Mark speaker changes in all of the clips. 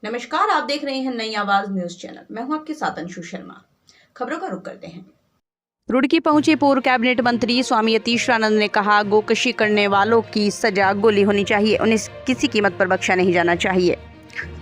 Speaker 1: नमस्कार, आप देख रहे हैं नई आवाज न्यूज चैनल। मैं हूं आपके साथ अंशु शर्मा। खबरों का रुख करते हैं।
Speaker 2: रुड़की पहुंचे पूर्व कैबिनेट मंत्री स्वामी यतीश्वरानंद ने कहा, गोकशी करने वालों की सजा गोली होनी चाहिए, उन्हें किसी कीमत पर बख्शा नहीं जाना चाहिए।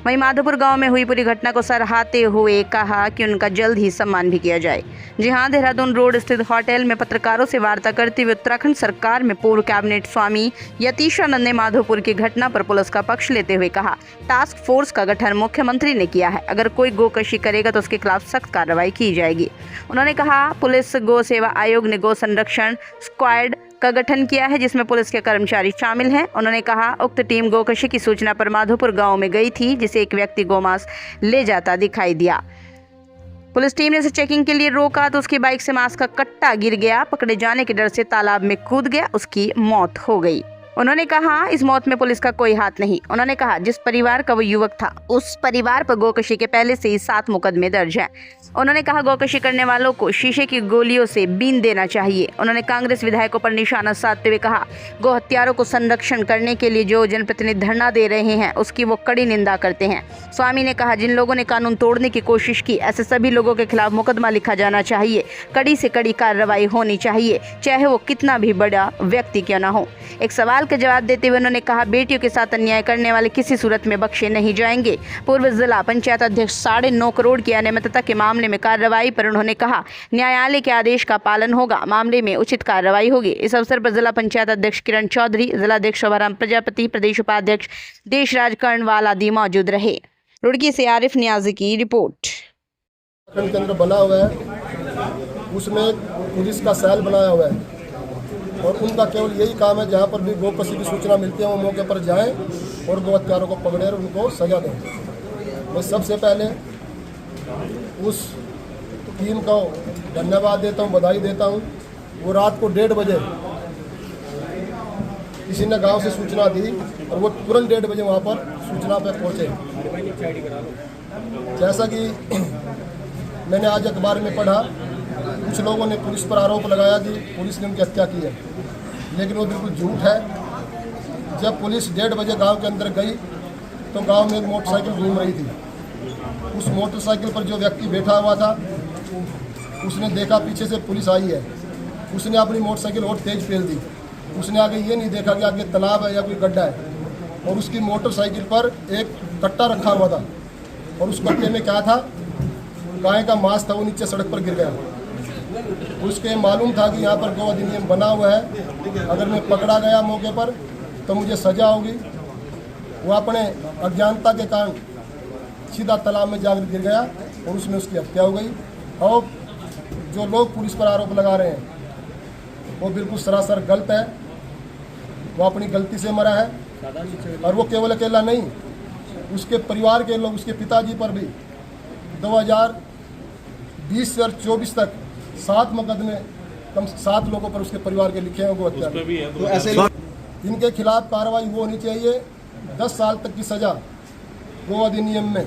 Speaker 2: वहीं माधोपुर गांव में हुई पूरी घटना को सराहते हुए कहा कि उनका जल्द ही सम्मान भी किया जाए। जी हां, देहरादून रोड स्थित होटल में पत्रकारों से वार्ता करते हुए उत्तराखंड सरकार में पूर्व कैबिनेट स्वामी यतीश्वरानंद ने माधोपुर की घटना पर पुलिस का पक्ष लेते हुए कहा, टास्क फोर्स का गठन मुख्यमंत्री ने किया है, अगर कोई गोकशी करेगा तो उसके खिलाफ सख्त कार्रवाई की जाएगी। उन्होंने कहा, पुलिस गौ सेवा आयोग ने गौ संरक्षण स्क्वाड का गठन किया है, जिसमें पुलिस के कर्मचारी शामिल हैं। उन्होंने कहा, उक्त टीम गोकशी की सूचना पर माधोपुर गांव में गई थी, जिसे एक व्यक्ति गोमांस ले जाता दिखाई दिया। पुलिस टीम ने उसे चेकिंग के लिए रोका तो उसकी बाइक से मांस का कट्टा गिर गया। पकड़े जाने के डर से तालाब में कूद गया, उसकी मौत हो गई। उन्होंने कहा, इस मौत में पुलिस का कोई हाथ नहीं। उन्होंने कहा, जिस परिवार का वो युवक था, उस परिवार पर गोकशी के पहले से ही 7 मुकदमे दर्ज हैं। उन्होंने कहा, गोकशी करने वालों को शीशे की गोलियों से बीन देना चाहिए। उन्होंने कांग्रेस विधायकों पर निशाना साधते हुए कहा, गो हत्यारों को संरक्षण करने के लिए जो जनप्रतिनिधि धरना दे रहे हैं, उसकी वो कड़ी निंदा करते हैं। स्वामी ने कहा, जिन लोगों ने कानून तोड़ने की कोशिश की, ऐसे सभी लोगों के खिलाफ मुकदमा लिखा जाना चाहिए। कड़ी से कड़ी कार्रवाई होनी चाहिए, चाहे वो कितना भी बड़ा व्यक्ति क्यों न हो। एक सवाल का जवाब देते हुए उन्होंने कहा, बेटियों के साथ अन्याय करने वाले किसी सूरत में बख्शे नहीं जाएंगे। पूर्व जिला पंचायत अध्यक्ष 9.5 करोड़ की अनियमितता के मामले में कार्रवाई पर उन्होंने कहा, न्यायालय के आदेश का पालन होगा, मामले में उचित कार्रवाई होगी। इस अवसर पर जिला पंचायत अध्यक्ष किरण चौधरी, जिलाध्यक्ष शोभाराम प्रजापति, प्रदेश उपाध्यक्ष देशराज कर्णवाल आदि मौजूद रहे। रुड़की से आरिफ नियाजी की रिपोर्ट।
Speaker 3: केंद्र बना हुआ है, उसमें पुलिस का सेल बनाया हुआ है और उनका केवल यही काम है, जहाँ पर भी गोकशी की सूचना मिलती है वो मौके पर जाएं और गो हत्यारों को पकड़े और उनको सजा दें। मैं सबसे पहले उस टीम को धन्यवाद देता हूँ, बधाई देता हूँ। वो रात को 1:30 बजे किसी ने गांव से सूचना दी और वो तुरंत 1:30 बजे वहाँ पर सूचना पर पहुँचे। जैसा कि मैंने आज अखबार में पढ़ा, कुछ लोगों ने पुलिस पर आरोप लगाया कि पुलिस ने उनकी हत्या की है, लेकिन वो बिल्कुल झूठ है। जब पुलिस 1:30 बजे गांव के अंदर गई तो गांव में एक मोटरसाइकिल घूम रही थी। उस मोटरसाइकिल पर जो व्यक्ति बैठा हुआ था, उसने देखा पीछे से पुलिस आई है, उसने अपनी मोटरसाइकिल और तेज पेल दी। उसने आगे ये नहीं देखा कि आगे तालाब है या कोई गड्ढा है, और उसकी मोटरसाइकिल पर एक कट्टा रखा हुआ था और उस कट्टे में क्या था, गाय का मांस था। वो नीचे सड़क पर गिर गया। उसके मालूम था कि यहाँ पर गो अधिनियम बना हुआ है, अगर मैं पकड़ा गया मौके पर तो मुझे सजा होगी। वो अपने अज्ञानता के कारण सीधा तालाब में जाकर गिर गया और उसमें उसकी हत्या हो गई। और जो लोग पुलिस पर आरोप लगा रहे हैं वो बिल्कुल सरासर गलत है। वो अपनी गलती से मरा है और वो केवल अकेला नहीं, उसके परिवार के लोग, उसके पिताजी पर भी 2020 से 24 तक 7 मुकदमे, कम 7 लोगों पर उसके परिवार के लिखे हैं वो हत्या। तो ऐसे इनके खिलाफ कार्रवाई वो होनी चाहिए। 10 साल तक की सजा गो अधिनियम में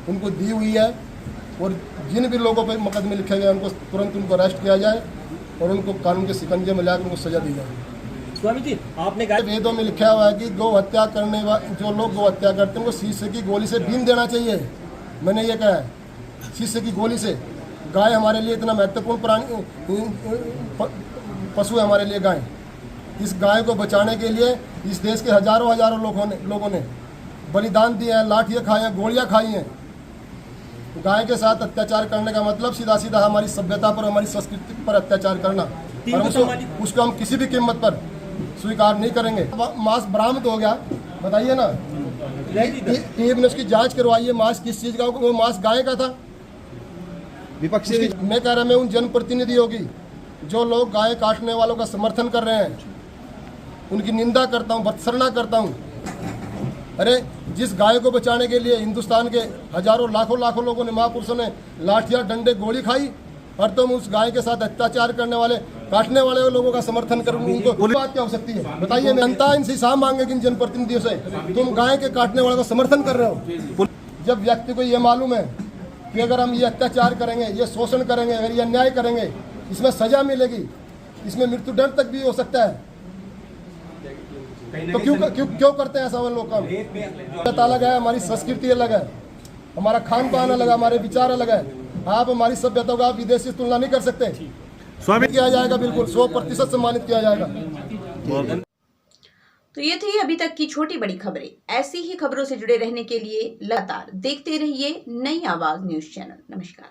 Speaker 3: उनको दी हुई है और जिन भी लोगों पर मुकदमे लिखे गए उनको तुरंत उनको अरेस्ट किया जाए और उनको कानून के शिकंजे में लाकर उनको सजा दी जाए।
Speaker 4: स्वामी जी, आपने कहा
Speaker 3: वेदों में लिखा हुआ है कि गौ हत्या करने वाले जो लोग गौ हत्या करते हैं उनको शीशे की गोली से बीन देना चाहिए। मैंने ये कहा है, शीशे की गोली से। गाय हमारे लिए इतना महत्वपूर्ण प्राणी पशु है हमारे लिए गाय। इस गाय को बचाने के लिए इस देश के हजारों लोगों ने बलिदान दिए हैं, लाठियाँ खाई हैं, गोलियाँ खाई हैं। गाय के साथ अत्याचार करने का मतलब सीधा सीधा हमारी सभ्यता पर, हमारी संस्कृति पर अत्याचार करना, और उसको हम किसी भी कीमत पर स्वीकार नहीं करेंगे। मांस बरामद हो गया, बताइए ना, टीम ने उसकी जांच करवाई है, मांस किस चीज़ का, वो मांस गाय का था। विपक्षी मैं कह रहा, मैं उन जनप्रतिनिधि होगी जो लोग गाय काटने वालों का समर्थन कर रहे हैं, उनकी निंदा करता हूँ, भत्सना करता हूँ। अरे, जिस गाय को बचाने के लिए हिंदुस्तान के हजारों लाखों लोगों ने, महापुरुषों ने लाठियाँ, डंडे, गोली खाई, और तुम उस गाय के साथ अत्याचार करने वाले, काटने वाले लोगों का समर्थन कर, उनको बात क्या हो सकती है बताइए। जनता इनसे हिसाब मांगेगी, इन जनप्रतिनिधियों से, तुम गाय के काटने वाले का समर्थन कर रहे हो। जब व्यक्ति को ये मालूम है कि अगर हम ये अत्याचार करेंगे, ये शोषण करेंगे, अगर ये अन्याय करेंगे, इसमें सजा मिलेगी, इसमें मृत्यु दंड तक भी हो सकता है, तो क्यों करते हैं ऐसा वो लोग काम? सभ्यता अलग है, हमारी संस्कृति अलग है, हमारा खान पान अलग है, हमारे विचार अलग है। आप हमारी सभ्यता का विदेशी तुलना नहीं कर सकते। स्वागत किया जाएगा, बिल्कुल 100% सम्मानित किया जाएगा।
Speaker 1: तो ये थी अभी तक की छोटी बड़ी खबरें। ऐसी ही खबरों से जुड़े रहने के लिए लगातार देखते रहिए नई आवाज न्यूज चैनल। नमस्कार।